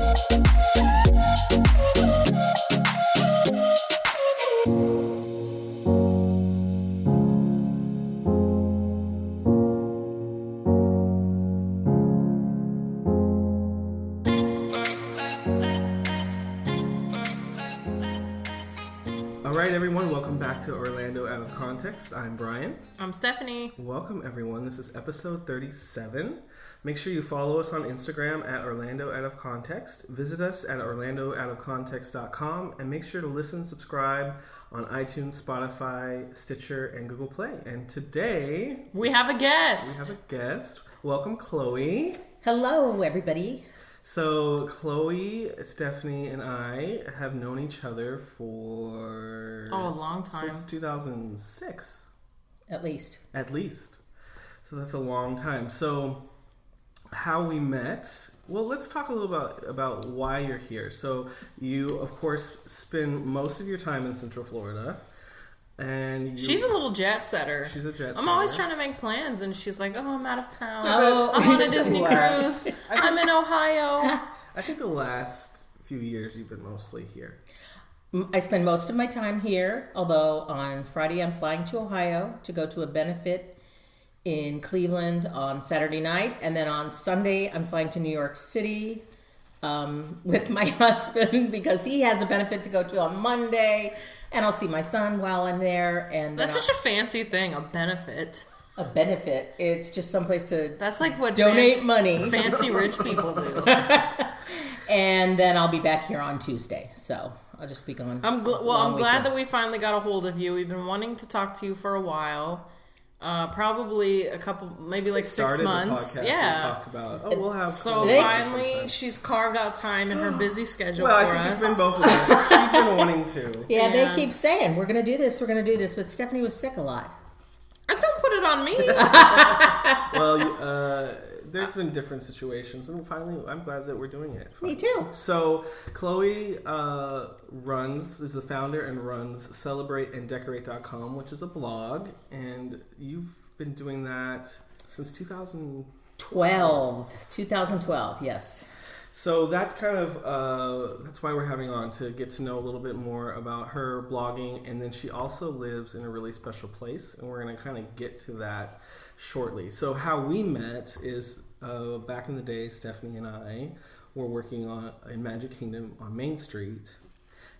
Alright everyone, welcome back to Orlando Out of Context. I'm Brian. I'm Stephanie. Welcome everyone, this is episode 37. Make sure you follow us on Instagram at Orlando Out of Context. Visit us at orlandooutofcontext.com and make sure to listen, subscribe on iTunes, Spotify, Stitcher, and Google Play. And today we have a guest. Welcome Chloe. Hello everybody. So, Chloe, Stephanie, and I have known each other for... a long time. Since 2006. At least. So, that's a long time. So, how we met... Well, let's talk a little about why you're here. So, you, of course, spend most of your time in Central Florida. And she's a little jet setter. She's a jet setter. I'm always trying to make plans, and she's like, "Oh, I'm out of town. I'm on a Disney cruise. I'm in Ohio." I think the last few years you've been mostly here. I spend most of my time here, although on Friday I'm flying to Ohio to go to a benefit in Cleveland on Saturday night, and then on Sunday I'm flying to New York City with my husband because he has a benefit to go to on Monday. And I'll see my son while I'm there. And that's such a fancy thing, a benefit. A benefit. It's just someplace to that's like what donate money. Fancy rich people do. And then I'll be back here on Tuesday. So I'll just be gone. I'm glad that we finally got a hold of you. We've been wanting to talk to you for a while. Probably a couple, maybe like 6 months. The podcast yeah. We talked about. We'll have. So finally, she's carved out time in her busy schedule for us. Well, I think it's been both of us. She's been wanting to. Yeah, they keep saying we're going to do this, but Stephanie was sick a lot. Don't put it on me. Well, there's been different situations, and finally, I'm glad that we're doing it. Me too. So, Chloe is the founder and runs celebrateanddecorate.com, which is a blog, and you've been doing that since 2012, yes. So that's kind of, that's why we're having on, to get to know a little bit more about her blogging, and then she also lives in a really special place, and we're going to kind of get to that shortly. So how we met is back in the day, Stephanie and I were working in Magic Kingdom on Main Street,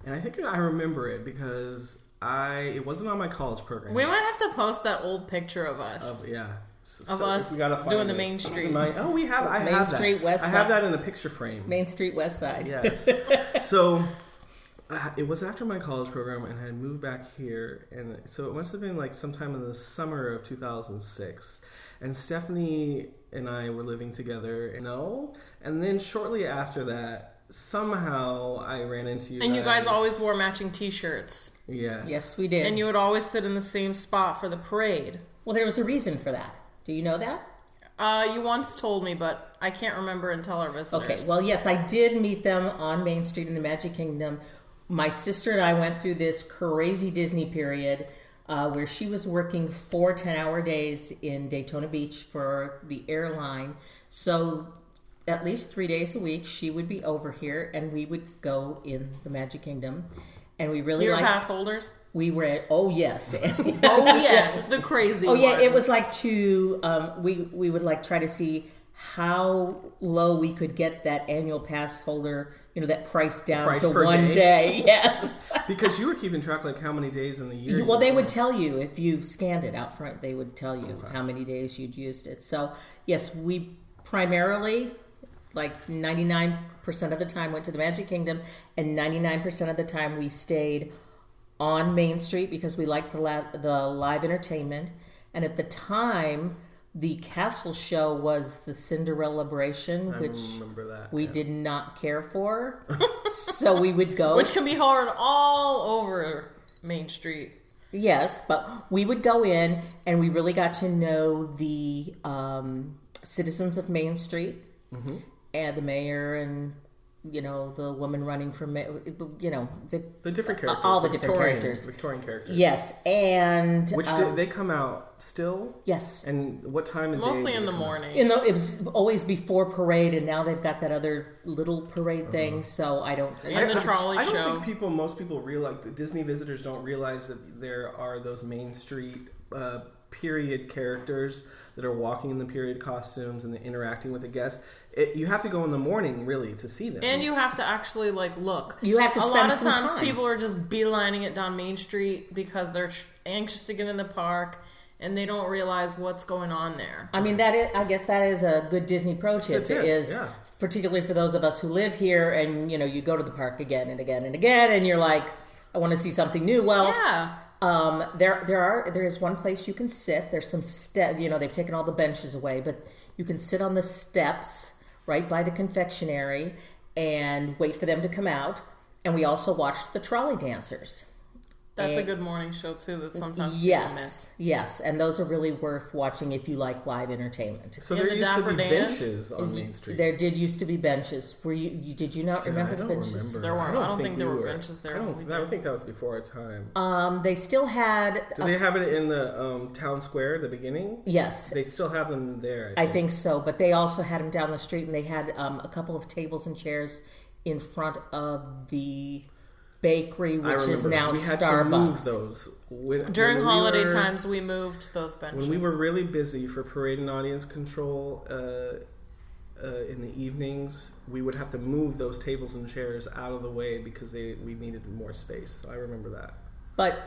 and I think I remember it because it wasn't on my college program. We might have to post that old picture of us. Of us doing the Main Street. I have Main that. Street West Side. I have that in a picture frame. Main Street West Side. Yes. So it was after my college program, and I had moved back here, and so it must have been like sometime in the summer of 2006. And Stephanie and I were living together, and then shortly after that, somehow I ran into you. And you guys always wore matching T-shirts. Yes, we did. And you would always sit in the same spot for the parade. Well, there was a reason for that. Do you know that? You once told me, but I can't remember and tell our visitors. Okay, well, yes, I did meet them on Main Street in the Magic Kingdom. My sister and I went through this crazy Disney period where she was working 4 10-hour days in Daytona Beach for the airline. So at least 3 days a week, she would be over here, and we would go in the Magic Kingdom. And we really liked... You're pass holders? We were at... Oh, yes. The crazy ones. It was like we would like try to see how low we could get that annual pass holder, that price down to 1 day. Yes. Because you were keeping track, like how many days in the year. Well, they would tell you if you scanned it out front. They would tell you how many days you'd used it. So yes, we primarily, like 99% of the time, went to the Magic Kingdom, and 99% of the time we stayed on Main Street because we liked the live entertainment. And at the time, the castle show was the Cinderellabration, which we did not care for. So we would go. Which can be heard all over Main Street. Yes, but we would go in, and we really got to know the citizens of Main Street, and the mayor and the woman running from it, the different characters, all the different characters, Victorian characters. Yes, and which they come out still. Yes, and what time of day? Mostly in the morning. It was always before parade, and now they've got that other little parade thing. So I don't. And the trolley show. I don't think most people realize that Disney visitors don't realize that there are those Main Street period characters that are walking in the period costumes and interacting with the guests. You have to go in the morning, really, to see them. And you have to actually, look. You have to spend some time. A lot of times people are just beelining it down Main Street because they're anxious to get in the park, and they don't realize what's going on there. I mean, I guess that is a good Disney pro tip. Particularly for those of us who live here, and, you go to the park again and again and again, and you're like, I want to see something new. Well, yeah. There is one place you can sit. There's some they've taken all the benches away, but you can sit on the steps right by the confectionery and wait for them to come out. And we also watched the trolley dancers. That's a good morning show too that sometimes people miss. Yes, and those are really worth watching if you like live entertainment. So there used to be benches on Main Street. There did used to be benches. Did you not remember the benches? There weren't. I don't think there were benches there. I think that was before our time. They still had. Did they have it in the town square at the beginning? Yes, they still have them there. I think so, but they also had them down the street, and they had a couple of tables and chairs in front of the bakery, which is now we had Starbucks. To move those. During holiday times, we moved those benches. When we were really busy for parade and audience control in the evenings, we would have to move those tables and chairs out of the way because we needed more space. So I remember that. But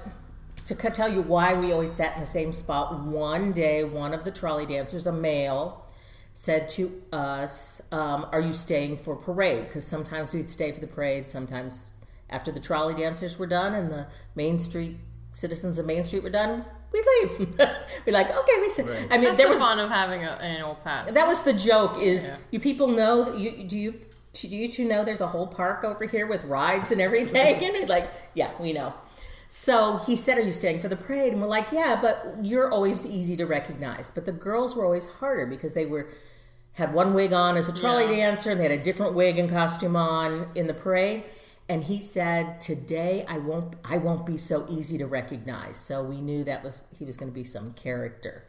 to tell you why we always sat in the same spot, one day, one of the trolley dancers, a male, said to us, are you staying for parade? Because sometimes we'd stay for the parade, sometimes after the trolley dancers were done and the Main Street citizens of Main Street were done, we'd leave. We're like, okay, we sit. Right. I mean, that's the fun of having an annual pass. That was the joke. You people know? Do you two know there's a whole park over here with rides and everything? And like, yeah, we know. So he said, are you staying for the parade? And we're like, yeah, but you're always easy to recognize. But the girls were always harder because they had one wig on as a trolley dancer, and they had a different wig and costume on in the parade. And he said, today I won't be so easy to recognize. So we knew he was going to be some character.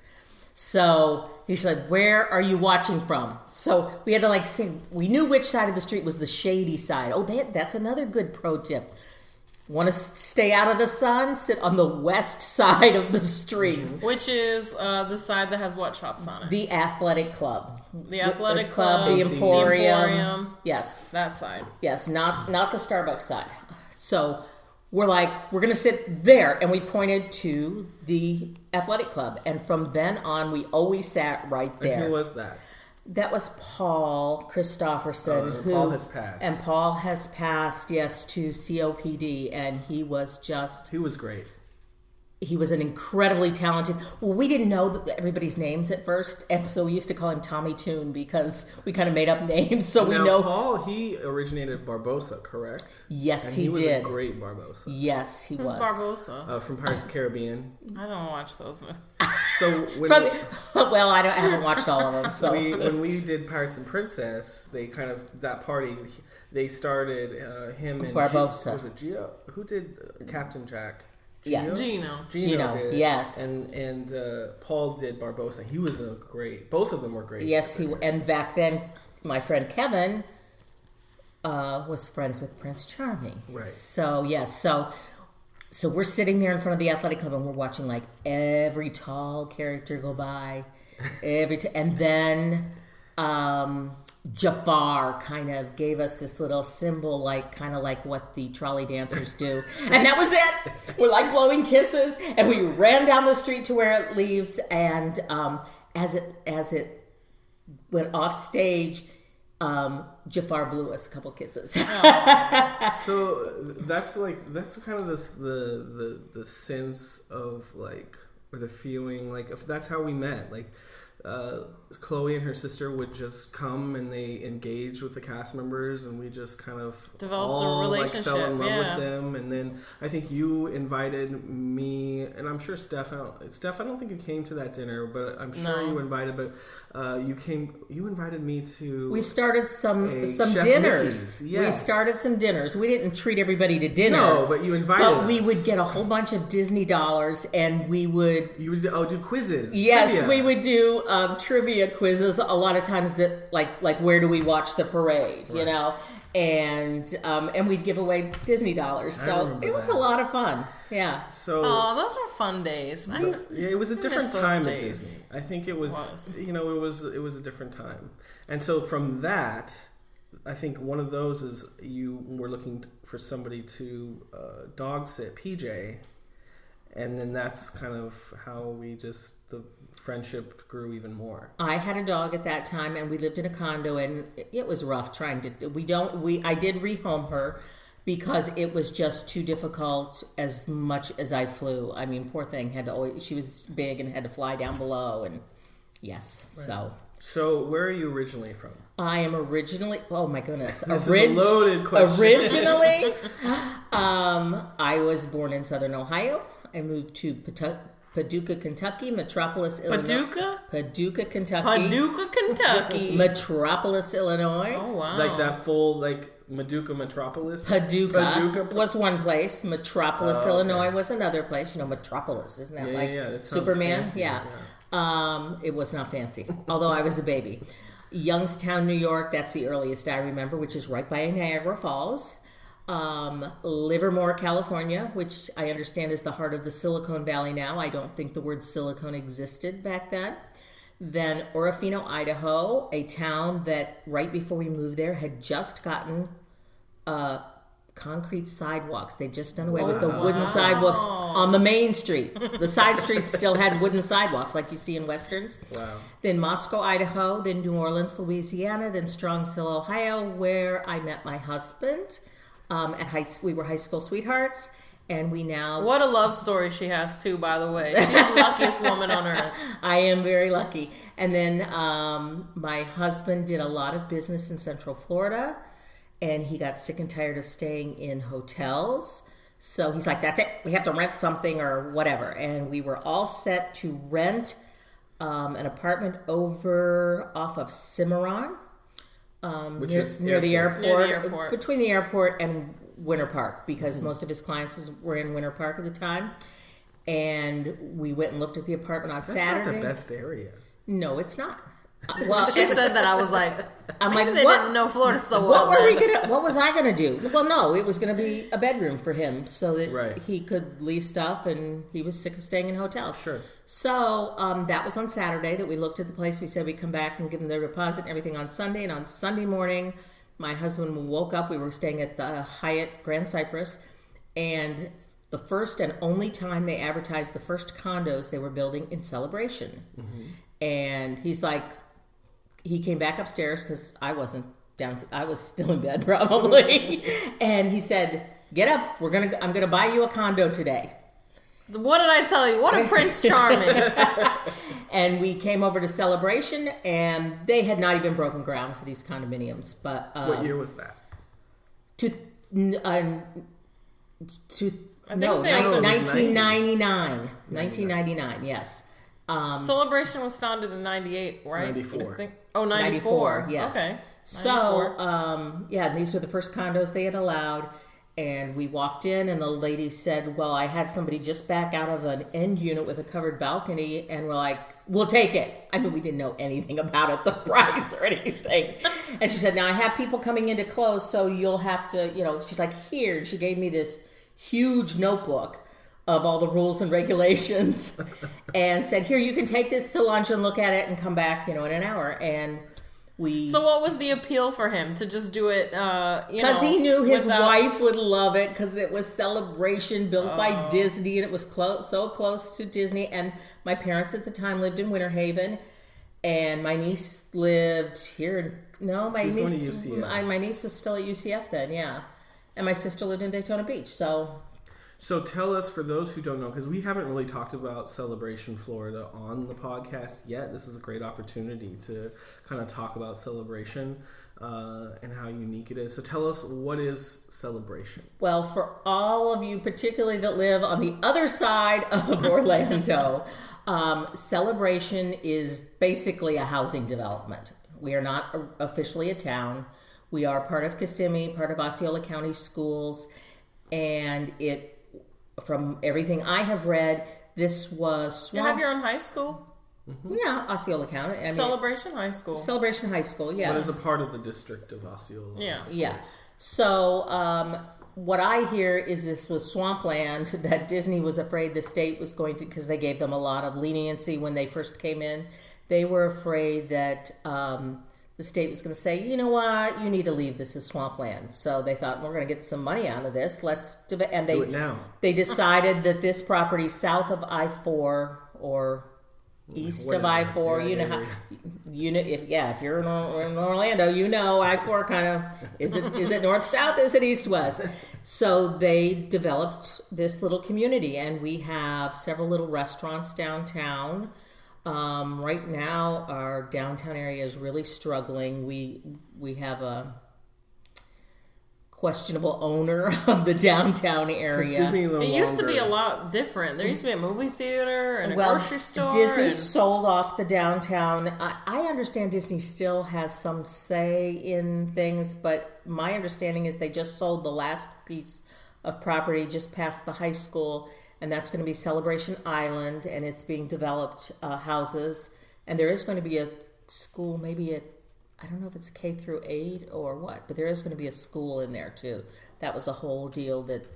So he said, where are you watching from? So we had to say, we knew which side of the street was the shady side. Oh, that's another good pro tip. Want to stay out of the sun? Sit on the west side of the street. Which is the side that has what shops on it? The Athletic Club. The Athletic Club. The Emporium. Yes. That side. Yes, not the Starbucks side. So we're like, we're going to sit there. And we pointed to the Athletic Club. And from then on, we always sat right there. And who was that? That was Paul Christopherson. Paul has passed. And Paul has passed, yes, to COPD. And he was great. He was an incredibly talented. Well, we didn't know everybody's names at first, and so we used to call him Tommy Toon because we kind of made up names. So we know Paul. He originated Barbossa, correct? Yes, and he did. He was a great Barbossa. Yes, he was. Barbossa? From Pirates of the Caribbean. I don't watch those movies. So I haven't watched all of them. So when we did Pirates and Princess, they kind of that party. They started him and Barbossa. Was it Gio? Who did Captain Jack? Yeah, Gino did. Yes, and Paul did Barbossa. He was both of them were great. Yes, and back then, my friend Kevin was friends with Prince Charming. Right. So yes, so we're sitting there in front of the Athletic Club and we're watching every tall character go by, and then Jafar kind of gave us this little symbol, kind of like what the trolley dancers do. And that was it. We're blowing kisses, and we ran down the street to where it leaves. And as it went off stage, Jafar blew us a couple kisses. So that's kind of the sense of or the feeling if that's how we met. Chloe and her sister would just come and they engaged with the cast members, and we just kind of developed all, a relationship. Like, fell in love with them. And then I think you invited me, and I'm sure Steph. I don't think you came to that dinner, but I'm sure you invited. But you came. You invited me to. We started some Chef dinners. Mickey's. Yes. We started some dinners. We didn't treat everybody to dinner. No, but you invited. But we us. would get a whole bunch of Disney dollars, and we would. You would do quizzes. Yes, trivia. we would do trivia quizzes. A lot of times that like where do we watch the parade? Right. You know, and we'd give away Disney dollars. So it was a lot of fun. Yeah. So those were fun days. it was a different miss those time at days. Disney. I think it was. You know, it was a different time. And so from that, I think one of those is you were looking for somebody to dog sit PJ, and then that's kind of how the friendship grew even more. I had a dog at that time, and we lived in a condo, and it was rough trying to. I did rehome her because it was just too difficult. As much as I flew, I mean, poor thing she was big and had to fly down below, and yes, right. So where are you originally from? I am originally. Oh my goodness! This is a loaded question. Originally, I was born in Southern Ohio. I moved to Paducah, Kentucky, Metropolis, Illinois. Paducah, Kentucky. Metropolis, Illinois. Oh wow! Like that full Paducah Metropolis. Paducah was one place. Metropolis, Illinois was another place. You know, Metropolis, isn't that that Superman? Fancy, yeah. It was not fancy, although I was a baby. Youngstown, New York, that's the earliest I remember, which is right by Niagara Falls. Livermore, California, which I understand is the heart of the Silicon Valley now. I don't think the word silicone existed back then. Then Orofino, Idaho, a town that right before we moved there had just gotten concrete sidewalks. They'd just done away with the wooden sidewalks on the main street. The side streets still had wooden sidewalks like you see in Westerns. Wow. Then Moscow, Idaho, then New Orleans, Louisiana, then Strongsville, Ohio, where I met my husband. We were high school sweethearts, and we now... What a love story she has, too, by the way. She's the luckiest woman on earth. I am very lucky. And then my husband did a lot of business in Central Florida, and he got sick and tired of staying in hotels. So he's like, that's it. We have to rent something or whatever. And we were all set to rent an apartment off of Cimarron. Which is near the airport. Near the airport. Between the airport and Winter Park, because most of his clients were in Winter Park at the time. And we went and looked at the apartment on Saturday. That's not the best area. No, it's not. Well, She said that, I was like, I'm maybe like, they what? didn't know Florida so well. What was I gonna do? Well, no, it was gonna be a bedroom for him so that Right. he could leave stuff, and he was sick of staying in hotels. Sure. So that was on Saturday that we looked at the place. We said we'd come back and give them their deposit and everything on Sunday. And on Sunday morning, my husband woke up. We were staying at the Hyatt Grand Cypress, and the first and only time they advertised the first condos they were building in Celebration. Mm-hmm. And he's like, he came back upstairs because I wasn't down. I was still in bed probably. And he said, "Get up. I'm gonna buy you a condo today." What did I tell you? What a Prince Charming. And we came over to Celebration, and they had not even broken ground for these condominiums. But what year was that? I think they opened 1999. 1999, yes. Celebration was founded in 98, right? 94. 94. Yes. Okay. 94. So, and these were the first condos they had allowed. And we walked in, and the lady said, well, I had somebody just back out of an end unit with a covered balcony, and we're like, we'll take it. I mean, we didn't know anything about it, the price or anything. And she said, now I have people coming in to close, so you'll have to, she's like, here. And she gave me this huge notebook of all the rules and regulations and said, here, you can take this to lunch and look at it and come back, in an hour. And So what was the appeal for him to just do it, because he knew his wife would love it, because it was Celebration built by Disney, and it was so close to Disney. And my parents at the time lived in Winter Haven, and my niece lived here. My niece was still at UCF then, yeah. And my sister lived in Daytona Beach, so So tell us, for those who don't know, because we haven't really talked about Celebration Florida on the podcast yet. This is a great opportunity to kind of talk about Celebration and how unique it is. So tell us, what is Celebration? Well, for all of you, particularly that live on the other side of Orlando, Celebration is basically a housing development. We are not officially a town. We are part of Kissimmee, part of Osceola County Schools, and from everything I have read, this was You have your own high school? Mm-hmm. Yeah, Osceola County. Celebration High School. Celebration High School, yes. But it's a part of the district of Osceola. Yeah. So what I hear is this was swampland that Disney was afraid the state was going to, because they gave them a lot of leniency when they first came in. They were afraid that the state was going to say, you know what, you need to leave. This is swampland. So they thought, we're going to get some money out of this. Let's do it. And do it now. They decided that this property south of I-4 or east of I-4, if you're in Orlando, you know I-4 kind of is it north south, is it east west? So they developed this little community, and we have several little restaurants downtown. Right now, our downtown area is really struggling. We have a questionable owner of the downtown area. It used to be a lot different. There used to be a movie theater and a grocery store. Disney sold off the downtown. I understand Disney still has some say in things, but my understanding is they just sold the last piece of property just past the high school, and that's going to be Celebration Island, and it's being developed houses. And there is going to be a school, maybe I don't know if it's K through 8 or what, but there is going to be a school in there too. That was a whole deal that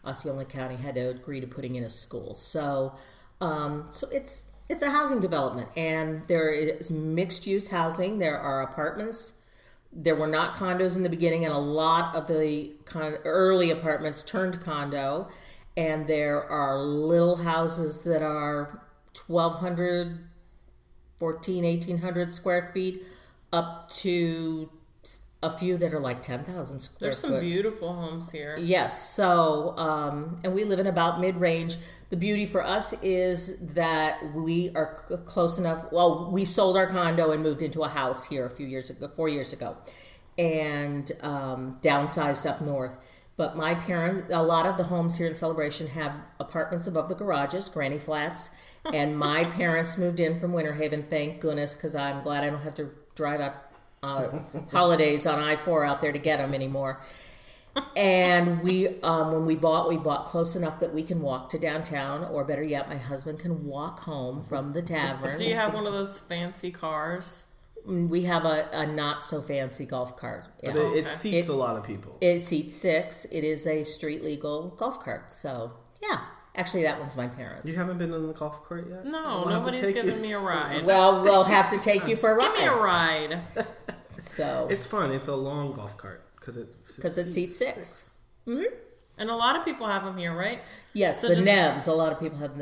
Osceola County had to agree to putting in a school. So it's a housing development, and there is mixed use housing. There are apartments. There were not condos in the beginning, and a lot of the early apartments turned condo. And there are little houses that are 1,200, 1,800 square feet, up to a few that are like 10,000 square feet. There's some beautiful homes here. Yes. So, and we live in about mid-range. The beauty for us is that we are close enough. Well, we sold our condo and moved into a house here 4 years ago, and downsized up north. But my parents, a lot of the homes here in Celebration have apartments above the garages, granny flats. And my parents moved in from Winter Haven, thank goodness, because I'm glad I don't have to drive out holidays on I-4 out there to get them anymore. And when we bought close enough that we can walk to downtown, or better yet, my husband can walk home from the tavern. Do you have one of those fancy cars? We have a not so fancy golf cart. Yeah. But it seats a lot of people. It seats 6. It is a street legal golf cart. So yeah, actually that one's my parents. You haven't been in the golf cart yet? No, nobody's giving me a ride. Well, we'll have to take you for a ride. Give me a ride. So it's fun. It's a long golf cart because it seats 6. Mm-hmm. And a lot of people have them here, right? Yes, so the Nevs. A lot of people have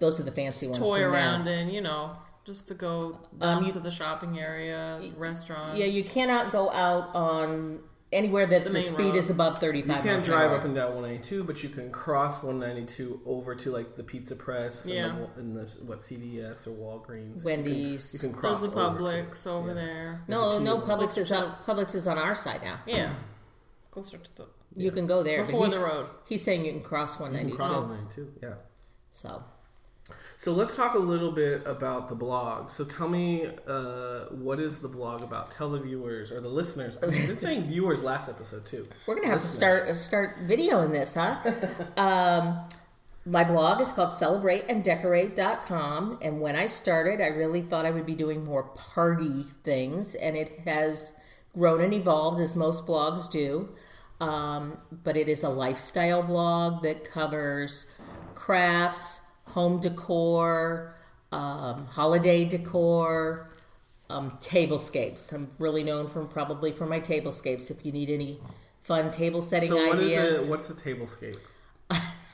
those are the fancy ones. Toy around and just to go down to the shopping area, restaurants. Yeah, you cannot go out on anywhere that the speed is above 35 miles an hour. You can't drive up and down 192, but you can cross 192 over to like the Pizza Press and the CVS or Walgreens. Wendy's. You can cross. There's the Publix over there. No, Publix is on our side now. Yeah. Closer to the... You can go there. Before the road. He's saying you can cross 192. You can cross 192, yeah. So let's talk a little bit about the blog. So tell me, what is the blog about? Tell the viewers or the listeners. I've been saying viewers last episode too. We're gonna have to start videoing this, huh? My blog is called celebrateanddecorate.com, and when I started, I really thought I would be doing more party things, and it has grown and evolved as most blogs do. But it is a lifestyle blog that covers crafts, home decor, holiday decor, tablescapes. I'm really known for my tablescapes. If you need any fun table setting ideas. What's the tablescape?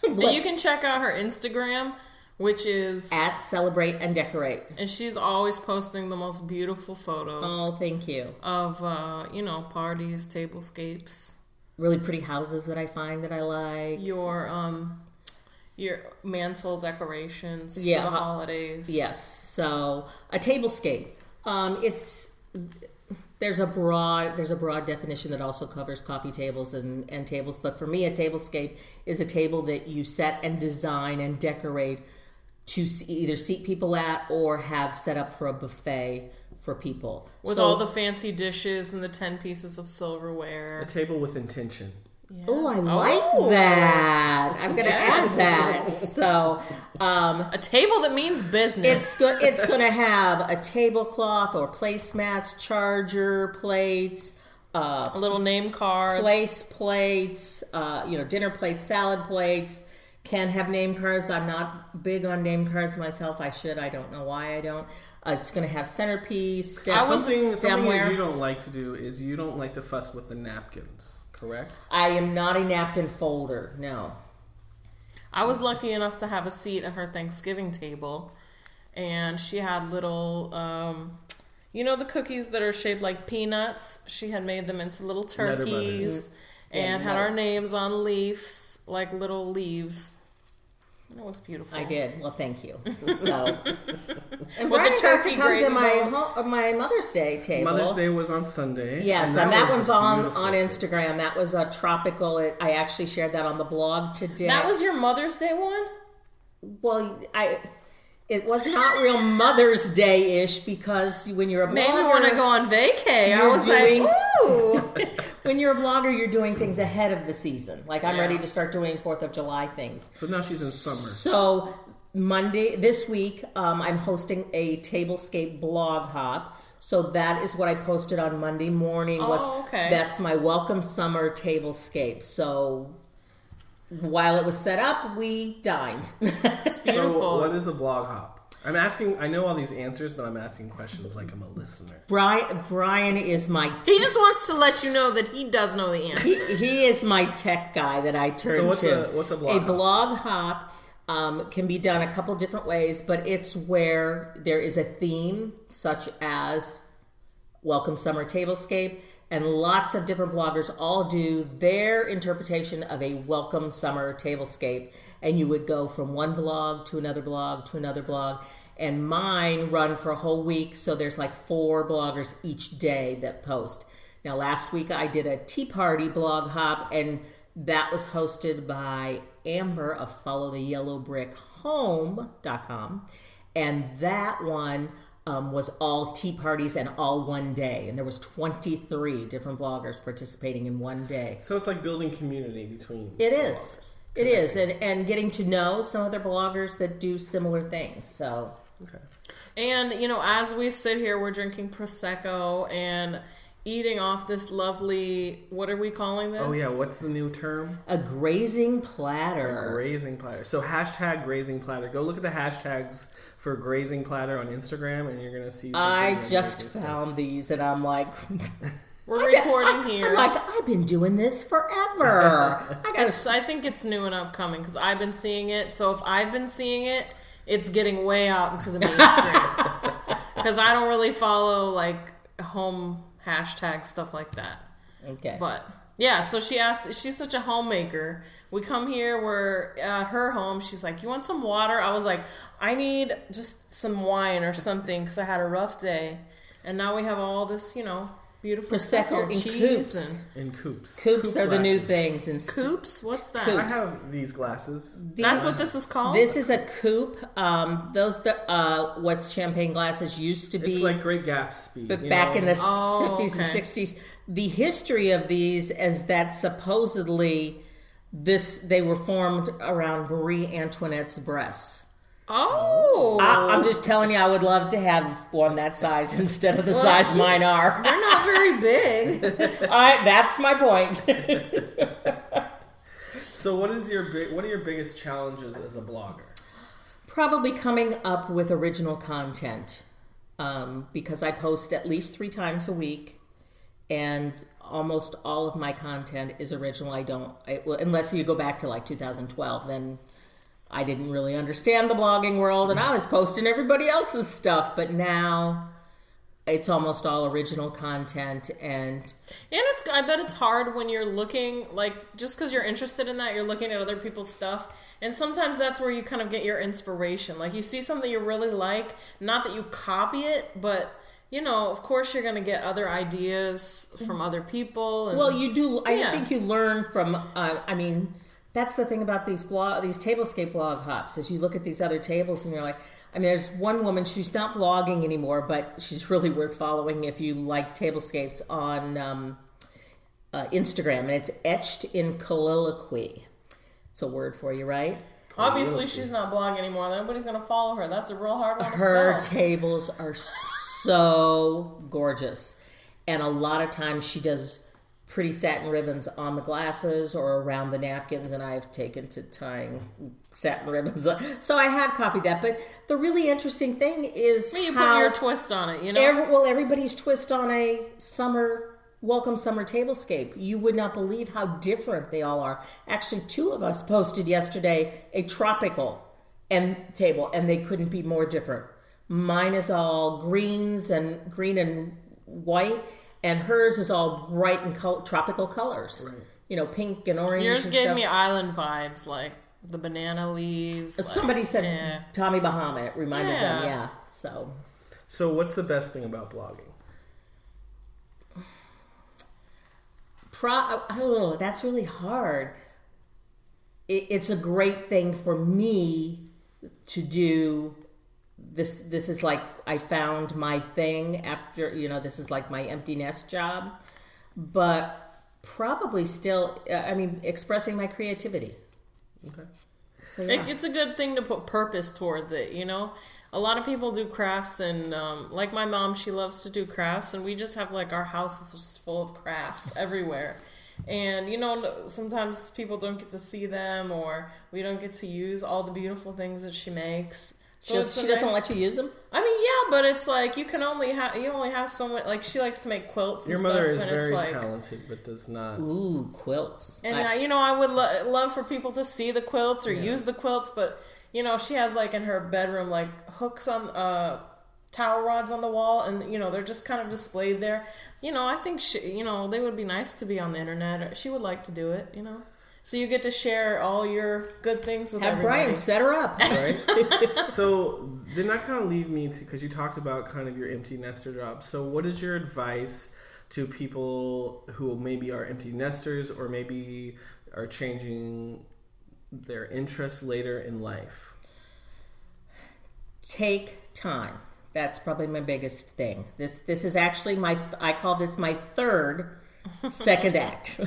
And you can check out her Instagram, which is at Celebrate and Decorate. And she's always posting the most beautiful photos. Oh, thank you. Of parties, tablescapes. really pretty houses that I find that I like. Your mantle decorations for Yeah, the holidays. Yes. So a tablescape. There's a broad definition that also covers coffee tables and tables. But for me, a tablescape is a table that you set and design and decorate to either seat people at or have set up for a buffet for people. With all the fancy dishes and the 10 pieces of silverware. A table with intention. Yeah. Oh, I like that. I'm going to add that. So, a table that means business. It's going to have a tablecloth or placemats, charger plates, little name cards, place plates, dinner plates, salad plates. Can have name cards. I'm not big on name cards myself. I should. I don't know why I don't. It's going to have centerpiece, something that you don't like to do is you don't like to fuss with the napkins. Correct? I am not a napkin folder, no. I was lucky enough to have a seat at her Thanksgiving table, and she had little, the cookies that are shaped like peanuts? She had made them into little turkeys and had our names on leaves, like little leaves. And it was beautiful. I did. Well, thank you. So, and With Brian the got to turkey come to gravy my Mother's Day table. Mother's Day was on Sunday. Yes, and that one's on beautiful. Instagram. That was a tropical. I actually shared that on the blog today. That was your Mother's Day one? Well, it was not real Mother's Day-ish because when you're a blogger... Made me want to go on vacay. I was like, ooh! When you're a blogger, you're doing things ahead of the season. Like, I'm ready to start doing 4th of July things. So now she's in summer. So, this week, I'm hosting a tablescape blog hop. So that is what I posted on Monday morning. That's my welcome summer tablescape. So... while it was set up, we dined. It's beautiful. So what is a blog hop? I'm asking, I know all these answers, but I'm asking questions like I'm a listener. Brian is my... He just wants to let you know that he does know the answers. He is my tech guy that I turn to. What's a blog hop? A blog hop can be done a couple different ways, but it's where there is a theme, such as Welcome Summer Tablescape, and lots of different bloggers all do their interpretation of a welcome summer tablescape. And you would go from one blog to another blog to another blog. And mine run for a whole week. So there's like 4 bloggers each day that post. Now, last week I did a tea party blog hop. And that was hosted by Amber of followtheyellowbrickhome.com. And that one... was all tea parties and all one day. And there was 23 different bloggers participating in one day. So it's like building community between It is. bloggers. It is. And getting to know some other bloggers that do similar things. So. Okay. And, as we sit here, we're drinking Prosecco and eating off this lovely, what are we calling this? Oh, yeah. What's the new term? A grazing platter. A grazing platter. So hashtag grazing platter. Go look at the hashtags for grazing platter on Instagram, and you're gonna see. I just found these, and I'm like, we're recording here. I'm like, I've been doing this forever. I think it's new and upcoming because I've been seeing it. So if I've been seeing it, it's getting way out into the mainstream. Because I don't really follow like home hashtag stuff like that. Okay, but yeah. So she asked. She's such a homemaker. We come here, we're at her home. She's like, you want some water? I was like, I need just some wine or something because I had a rough day. And now we have all this, beautiful Prosecco in cheese. In coops. Coops are the new glasses. things. Coops? What's that? Coops. I have these glasses. That's what this is called? This is a coupe. What's champagne glasses used to be. It's like Great Gatsby. But back in the 50s okay. and 60s. The history of these is that supposedly... they were formed around Marie Antoinette's breasts. Oh. I'm just telling you, I would love to have one that size instead of the size mine are. They're not very big. All right, that's my point. So what are your biggest challenges as a blogger? Probably coming up with original content because I post at least 3 times a week, and almost all of my content is original. Unless you go back to like 2012, then I didn't really understand the blogging world and I was posting everybody else's stuff. But now it's almost all original content, and I bet it's hard when you're looking, like, just because you're interested in that, you're looking at other people's stuff, and sometimes that's where you kind of get your inspiration. Like, you see something you really like, not that you copy it, but, you know, of course you're going to get other ideas from other people. And, well, you do. I think you learn from. I mean, that's the thing about these tablescape blog hops, is you look at these other tables and you're like. I mean, there's one woman, she's not blogging anymore, but she's really worth following if you like tablescapes on Instagram. And it's Etched in Colloquy. It's a word for you, right? Obviously, she's not blogging anymore. Nobody's going to follow her. That's a real hard one to Her spell. tables are so gorgeous. And a lot of times she does pretty satin ribbons on the glasses or around the napkins, and I've taken to tying satin ribbons. So I have copied that. But the really interesting thing is you put your twist on it, you know? Everybody's twist on a welcome summer tablescape. You would not believe how different they all are. Actually, 2 of us posted yesterday a tropical table, and they couldn't be more different. Mine is all green and white, and hers is all bright and tropical colors. Right. You know, pink and orange. Yours and gave stuff. me island vibes, like the banana leaves. Somebody said Tommy Bahama. It reminded them, yeah. So what's the best thing about blogging? That's really hard. It's a great thing for me to do. This is like I found my thing after, you know, this is like my empty nest job. But probably still, expressing my creativity. Okay. So, yeah. It's a good thing to put purpose towards it, you know? A lot of people do crafts, and like my mom, she loves to do crafts, and we just have like our house is just full of crafts everywhere. And, you know, sometimes people don't get to see them, or we don't get to use all the beautiful things that she makes. So she doesn't let you use them? I mean, yeah, but it's like you only have so much. Like, she likes to make quilts and Your stuff. mother is and very it's like, talented, but does not. Ooh, quilts. And I would love for people to see the quilts or use the quilts, but you know, she has like in her bedroom like hooks on towel rods on the wall, and you know, they're just kind of displayed there. You know, I think they would be nice to be on the internet. She would like to do it, you know. So you get to share all your good things with everybody. Have Brian set her up. Right? So then that kind of lead me to, because you talked about kind of your empty nester job. So what is your advice to people who maybe are empty nesters or maybe are changing their interests later in life? Take time. That's probably my biggest thing. This is actually I call this my third second act.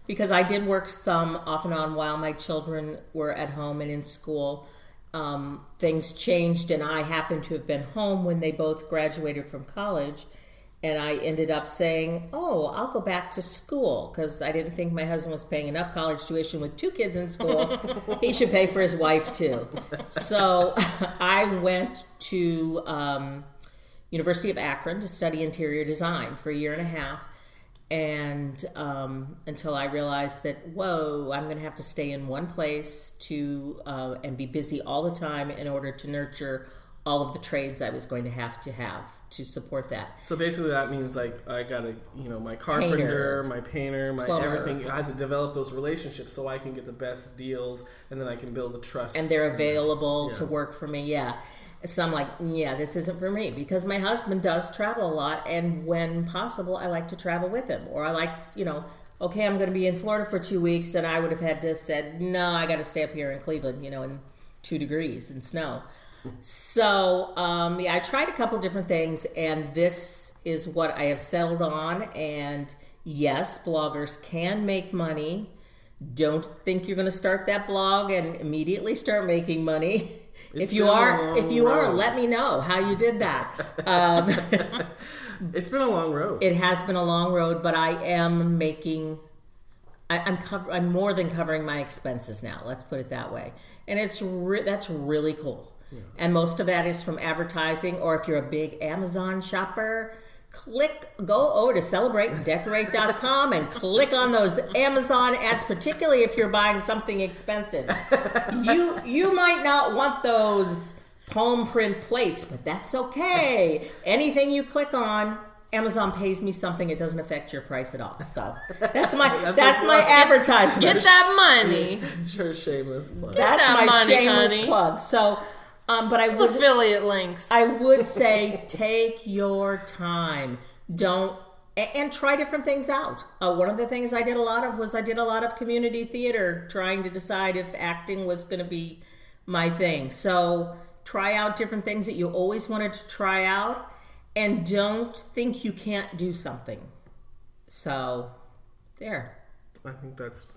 Because I did work some off and on while my children were at home and in school. Things changed, and I happened to have been home when they both graduated from college. And I ended up saying, I'll go back to school, because I didn't think my husband was paying enough college tuition with 2 kids in school. He should pay for his wife, too. So I went to University of Akron to study interior design for 1.5 years. And until I realized that, I'm going to have to stay in one place and be busy all the time in order to nurture all of the trades I was going to have to support that. So basically that means like I got my carpenter, my painter, my plumber. Everything. I had to develop those relationships so I can get the best deals, and then I can build the trust. And they're available to work for me, yeah. So I'm like, this isn't for me, because my husband does travel a lot, and when possible, I like to travel with him. Or I like, okay, I'm going to be in Florida for 2 weeks, and I would have had to have said, no, I got to stay up here in Cleveland, in 2 degrees and snow. So, I tried a couple different things, and this is what I have settled on. And yes, bloggers can make money. Don't think you're going to start that blog and immediately start making money. If you are, let me know how you did that. It's been a long road. It has been a long road, but I am making. I'm more than covering my expenses now. Let's put it that way, and that's really cool. Yeah. And most of that is from advertising, or if you're a big Amazon shopper, go over to celebrateanddecorate.com and click on those Amazon ads, particularly if you're buying something expensive. You might not want those palm print plates, but that's okay. Anything you click on, Amazon pays me something. It doesn't affect your price at all. So that's my advertisement. Get that money. Sure, shameless plug. That's my money, shameless honey. plug. So, but I It's would affiliate links. I would say take your time. Don't and try different things out. One of the things I did a lot of community theater, trying to decide if acting was going to be my thing. So try out different things that you always wanted to try out, and don't think you can't do something. So there. I think that's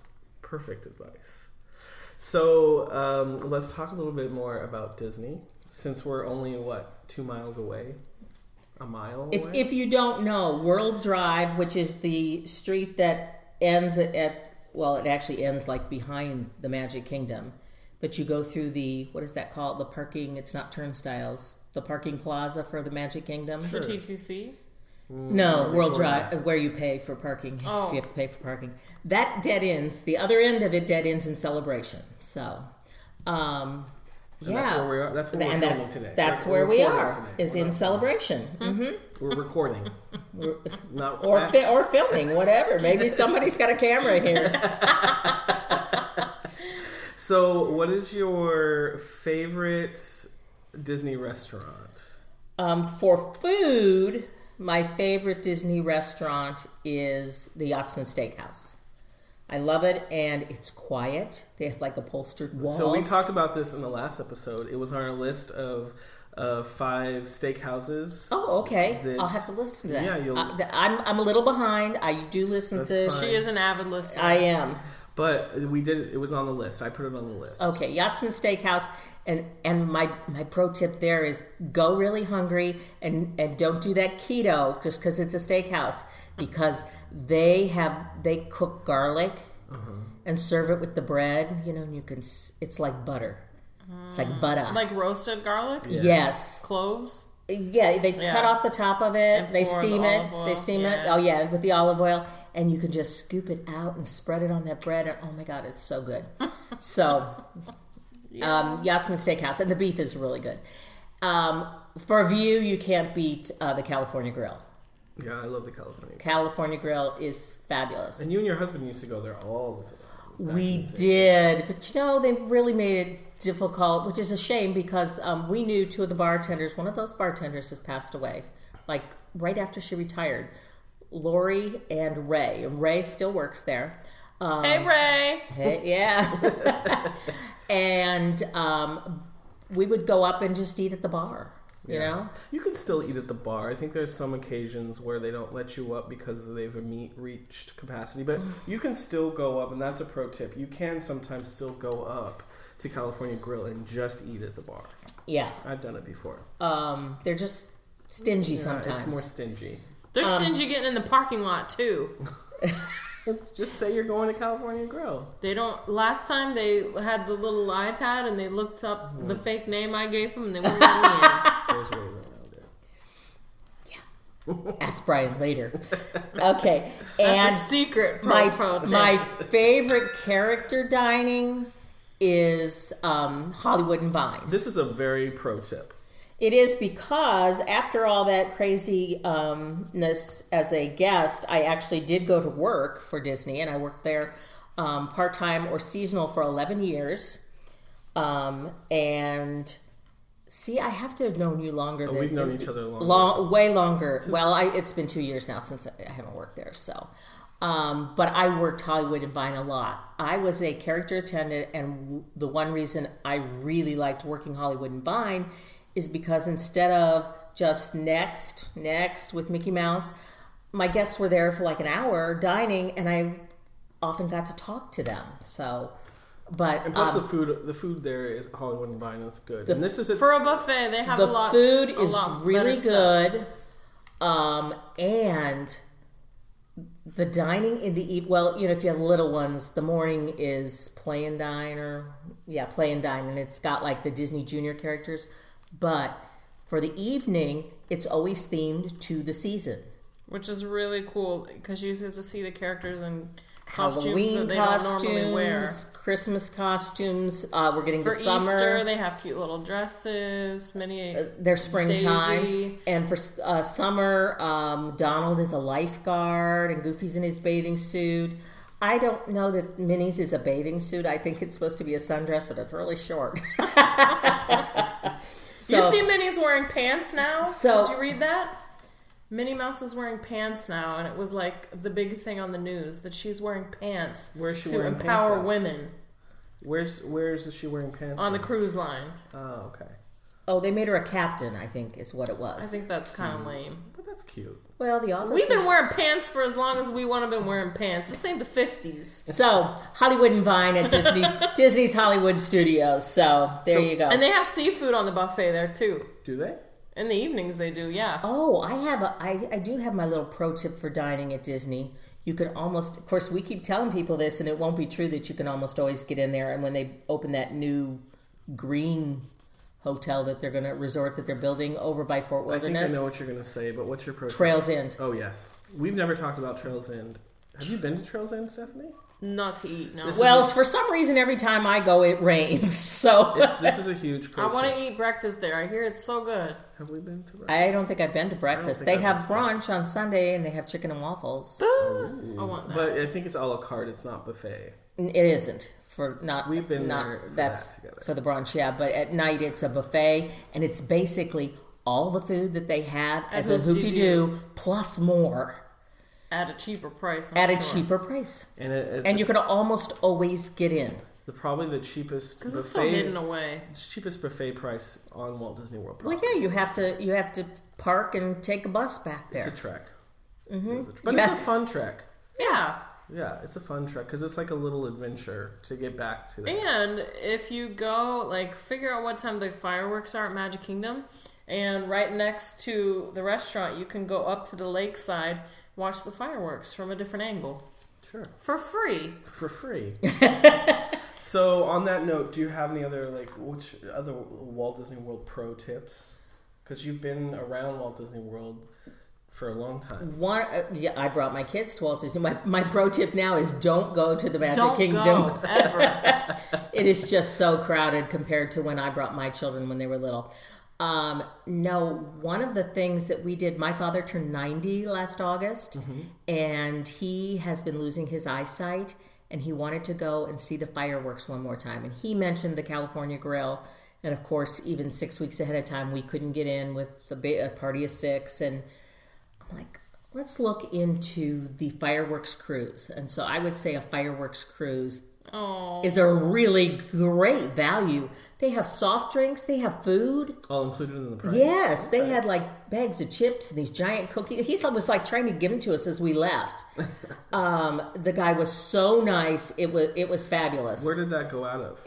perfect advice. So let's talk a little bit more about Disney, since we're only 2 miles away. A mile away? If you don't know, World Drive, which is the street that ends it actually ends like behind the Magic Kingdom, but you go through what is that called? The parking, it's not turnstiles, the parking plaza for the Magic Kingdom. The TTC? No, World Drive, where you pay for parking. Oh. If you have to pay for parking. That dead ends, the other end of it dead ends in Celebration. So, And that's where we are. That's where we're filming today. That's where we are, is in Celebration. Mm-hmm. We're recording. Or filming, whatever. Maybe somebody's got a camera here. So, what is your favorite Disney restaurant? For food, my favorite Disney restaurant is the Yachtsman Steakhouse. I love it, and it's quiet. They have like upholstered walls. So we talked about this in the last episode. It was on our list of 5 steakhouses. Oh, okay. I'll have to listen to that. Yeah, I'm a little behind. I do listen to. Fine. She is an avid listener. I am. But we did. It was on the list. I put it on the list. Okay, Yachtsman Steakhouse, and my pro tip there is go really hungry and don't do that keto just because it's a steakhouse, because they cook garlic and serve it with the bread. And you can. It's like butter. It's like butter. Like roasted garlic? Yes. Cloves? Yeah, they cut off the top of it. And They pour steam the it. olive oil. They steam it. Oh yeah, with the olive oil, and you can just scoop it out and spread it on that bread. And oh my God, it's so good. So, Yachtsman Steakhouse, and the beef is really good. For a view, you can't beat the California Grill. Yeah, I love the California. California Grill is fabulous. And you and your husband used to go there all the time. We did, but they've really made it difficult, which is a shame, because we knew 2 of the bartenders. One of those bartenders has passed away, like right after she retired. Lori and Ray. And Ray still works there. Hey, Ray. Hey, yeah. And we would go up and just eat at the bar. You know? You can still eat at the bar. I think there's some occasions where they don't let you up because they've reached capacity. But you can still go up, and that's a pro tip. You can sometimes still go up to California Grill and just eat at the bar. Yeah. I've done it before. They're just stingy sometimes. It's more stingy. They're stingy getting in the parking lot, too. Just say you're going to California Grill. They don't. Last time they had the little iPad and they looked up the fake name I gave them and they wouldn't let me in. There's ways around it. Yeah. Ask Brian later. Okay. That's And a secret my pro tip. my favorite character dining is Hollywood and Vine. This is a very pro tip. It is, because after all that craziness as a guest, I actually did go to work for Disney, and I worked there part-time or seasonal for 11 years. And see, I have to have known you longer than... We've known each other longer. Way longer. It's been 2 years now since I haven't worked there, so... but I worked Hollywood and Vine a lot. I was a character attendant, and the one reason I really liked working Hollywood and Vine is because instead of just next with Mickey Mouse, my guests were there for like an hour dining, and I often got to talk to them. So, but and plus the food there is Hollywood and Vine is good. And this is for a buffet. They have a lot. The food a is lot really better good, and the dining in the if you have little ones, the morning is play and dine, and it's got like the Disney Junior characters. But for the evening, it's always themed to the season. Which is really cool because you get to see the characters and Costumes Halloween that they don't normally wear. costumes, Christmas costumes. We're getting For to summer. Easter, they have cute little dresses. They're springtime. Daisy. And for summer, Donald is a lifeguard and Goofy's in his bathing suit. I don't know that Minnie's is a bathing suit. I think it's supposed to be a sundress, but it's really short. You see Minnie's wearing pants now? So, did you read that? Minnie Mouse is wearing pants now, and it was like the big thing on the news that she's wearing pants to empower women. Where's she wearing pants? On the cruise line. Oh, okay. Oh, they made her a captain, I think, is what it was. I think that's kind of lame. But that's cute. Well, the office. We've been wearing pants for as long as we want to been wearing pants. This ain't the 50s. So, Hollywood and Vine at Disney's Hollywood Studios. So, there you go. And they have seafood on the buffet there, too. Do they? In the evenings, they do, yeah. Oh, I do have my little pro tip for dining at Disney. You can almost, of course, we keep telling people this, and it won't be true that you can almost always get in there. And when they open that new green hotel resort that they're building over by Fort Wilderness. I think I know what you're going to say, but what's your pro tip? Trails End. Oh, yes. We've never talked about Trails End. Have you been to Trails End, Stephanie? Not to eat, no. Well, for some reason, every time I go, it rains. So this is a huge pro I want to eat breakfast there. I hear it's so good. Have we been to breakfast? I don't think I've been to breakfast. They have brunch on Sunday, and they have chicken and waffles. I want that. But I think it's a la carte. It's not buffet. It isn't. We've been not there for that's that together. for the brunch, yeah. But at night it's a buffet, and it's basically all the food that they have at the Hoop-de-Doo plus more at a cheaper price. A cheaper price, and you could almost always get in. Probably the cheapest because it's so hidden away. Cheapest buffet price on Walt Disney World. Well, yeah, you have to park and take a bus back there. It's a trek. Mm-hmm. But it's a fun trek. Yeah. Yeah, it's a fun trek because it's like a little adventure to get back to that. And if you go, figure out what time the fireworks are at Magic Kingdom, and right next to the restaurant, you can go up to the lakeside, watch the fireworks from a different angle. Sure. For free. For free. So, on that note, do you have any other, which other Walt Disney World pro tips? Because you've been around Walt Disney World for a long time. I brought my kids to Walt Disney. My pro tip now is don't go to the Magic Kingdom. Don't go, ever. It is just so crowded compared to when I brought my children when they were little. No, one of the things that we did, my father turned 90 last August, and he has been losing his eyesight, and he wanted to go and see the fireworks one more time. And he mentioned the California Grill, and of course, even 6 weeks ahead of time, we couldn't get in with a party of six, and I'm like, let's look into the fireworks cruise. And so I would say a fireworks cruise is a really great value. They have soft drinks, they have food. All included in the price? Yes, they had bags of chips and these giant cookies. He was trying to give them to us as we left. The guy was so nice. It was fabulous. Where did that go out of?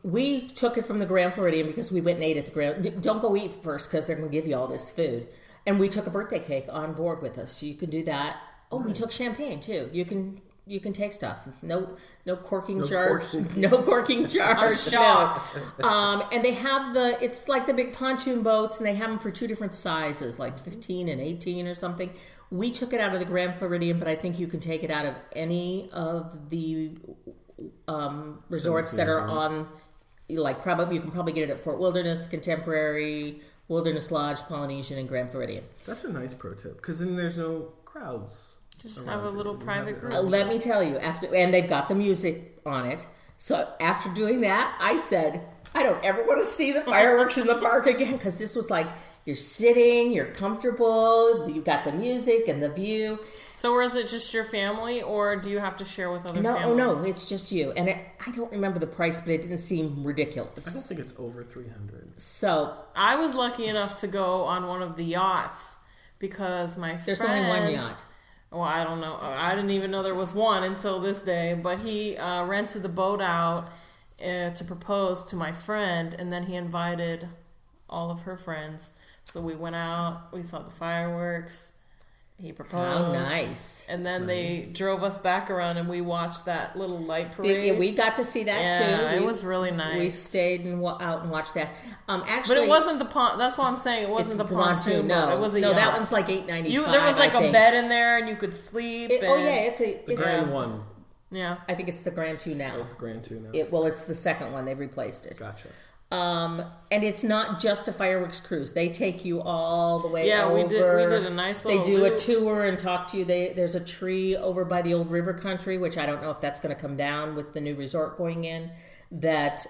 We took it from the Grand Floridian because we went and ate at the Grand. Don't go eat first because they're going to give you all this food. And we took a birthday cake on board with us. So you can do that. Oh, nice. We took champagne too. You can take stuff. No corking charge. No corking charge. I'm shocked. No. And they have it's like the big pontoon boats, and they have them for two different sizes, like 15 and 18 or something. We took it out of the Grand Floridian, but I think you can take it out of any of the resorts that are on. You can probably get it at Fort Wilderness, Contemporary, Wilderness Lodge, Polynesian, and Grand Floridian. That's a nice pro tip because then there's no crowds. Just have a little private group. Let me tell you, and they've got the music on it. So after doing that, I said, I don't ever want to see the fireworks in the park again, because this was you're sitting, you're comfortable, you got the music and the view. So is it just your family, or do you have to share with other families? No, it's just you. And I don't remember the price, but it didn't seem ridiculous. I don't think it's over $300. So I was lucky enough to go on one of the yachts because there's only one yacht. Well, I don't know. I didn't even know there was one until this day. But he rented the boat out to propose to my friend, and then he invited all of her friends. So we went out. We saw the fireworks. He proposed. How nice. And then they drove us back around, and we watched that little light parade. Yeah, we got to see that too. Yeah, it was really nice. We stayed out and watched that. Actually, but it wasn't the that's why I'm saying it wasn't the pontoon. No, it was a yacht. That one's like $8.95. There was a bed in there, and you could sleep. It's the Grand one. Yeah. I think it's the Grand 2 now. It's Grand 2 now. It's the second one. They replaced it. Gotcha. And it's not just a fireworks cruise. They take you all the way over. We did a nice little They do loop. a tour and talk to you. There's a tree over by the old river country, which I don't know if that's going to come down with the new resort going in, that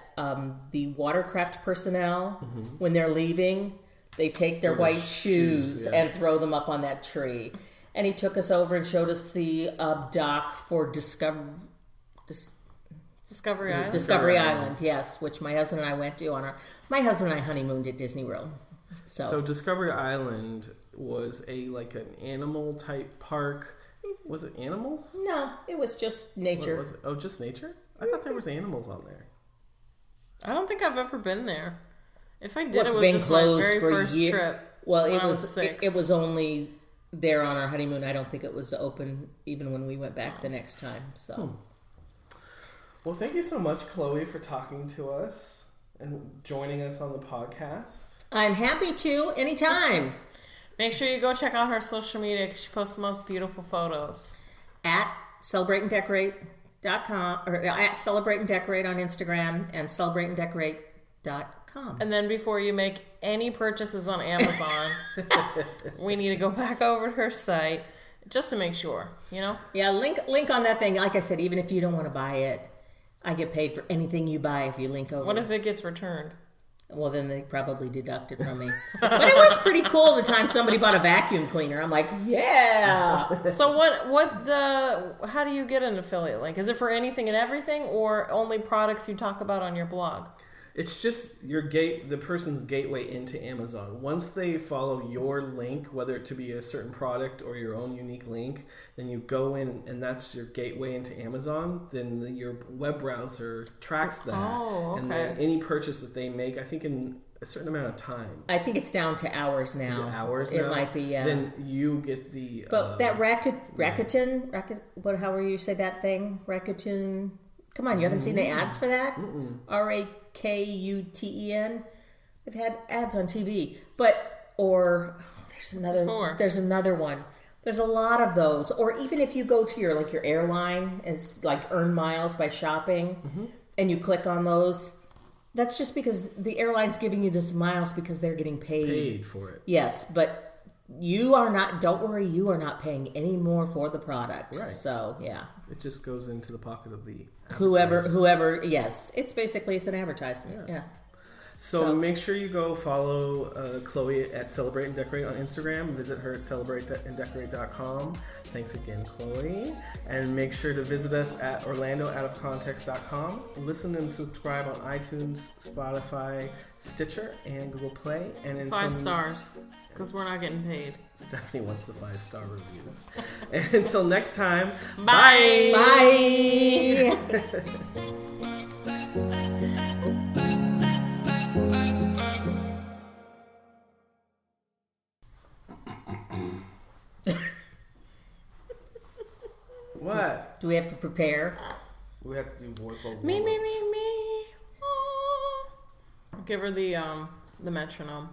the watercraft personnel, when they're leaving, they take their white shoes and throw them up on that tree. And he took us over and showed us the dock for Discovery Island. Discovery Island, yes, which my husband and I went to my husband and I honeymooned at Disney World. So Discovery Island was an animal type park. Was it animals? No, it was just nature. What was it? Oh, just nature? I thought there was animals on there. I don't think I've ever been there. If I did, It's it was been just my closed very for first years. trip. Well, when it I was 6. it was only there on our honeymoon. I don't think it was open even when we went back the next time. So, Well, thank you so much, Chloe, for talking to us and joining us on the podcast. I'm happy to anytime. Make sure you go check out her social media because she posts the most beautiful photos. At celebrateanddecorate.com or at Celebrate and Decorate on Instagram and celebrateanddecorate.com. And then before you make any purchases on Amazon, we need to go back over to her site just to make sure, Yeah, link on that thing. Like I said, even if you don't want to buy it, I get paid for anything you buy if you link over. What if it gets returned? Well, then they probably deduct it from me. But it was pretty cool the time somebody bought a vacuum cleaner. I'm like, yeah. So how do you get an affiliate link? Is it for anything and everything or only products you talk about on your blog? It's just the person's gateway into Amazon. Once they follow your link, whether it to be a certain product or your own unique link, then you go in and that's your gateway into Amazon. Then your web browser tracks that. Oh, okay. And then any purchase that they make, I think in a certain amount of time. I think it's down to hours now. Is it hours now? It might be, yeah. Then you get the... But that Rakuten, however you say that thing, Rakuten... Come on, you haven't seen the ads for that? Rakuten. They've had ads on TV. There's another one. There's a lot of those. Or even if you go to your airline, it's like earn miles by shopping, and you click on those. That's just because the airline's giving you this miles because they're getting paid for it. Yes, but you are not, don't worry, you are not paying any more for the product. Right. So, yeah. It just goes into the pocket of the... Whoever, yes. It's an advertisement. Yeah. So make sure you go follow Chloe at Celebrate and Decorate on Instagram. Visit her at celebrateanddecorate.com. Thanks again, Chloe. And make sure to visit us at orlandooutofcontext.com. Listen and subscribe on iTunes, Spotify, Stitcher, and Google Play. And 5 stars, because we're not getting paid. Stephanie wants the 5-star reviews. And until next time, bye! Bye! What? Do we have to prepare? We have to do more vocals. Me. Aw. Give her the metronome.